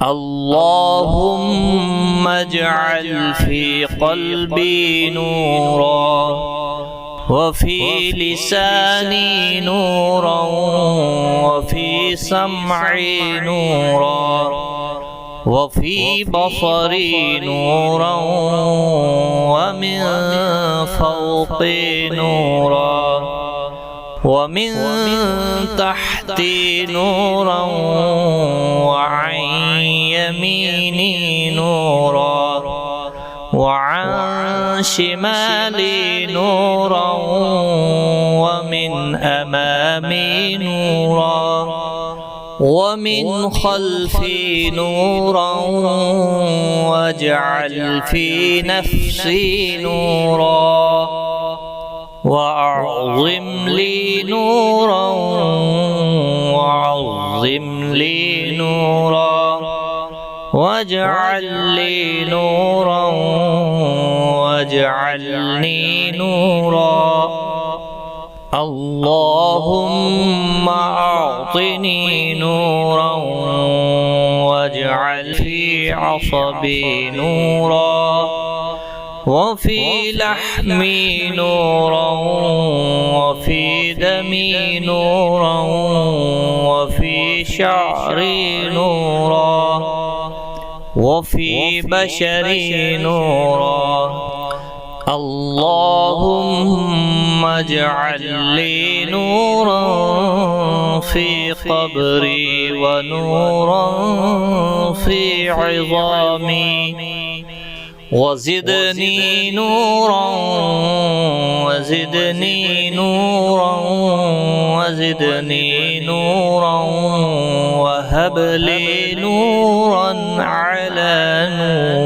اللهم اجعل في قلبي نورا، وفي لساني نورا، وفي سمعي نورا، وفي بصري نورا، ومن فوقي نورا، ومن تحتي نورا، وعن يميني نورا، وعن شمالي نورا، ومن أمامي نورا، ومن خلفي نورا، واجعل في نفسي نورا، وأعظم لي نورا، وعظم لي نورا، واجعل لي نورا، واجعلني نورا. اللهم أعطني نورا، واجعل في عصبي نورا، وفي لحمي نورا، وفي دمي نورا، وفي شعري نورا، وفي بشري نورا. اللهم اجعل لي نورا في قبري، ونورا في عظامي، وزدني نورا، وزدني نورا، وزدني نورا، وهب لي نورا على نور.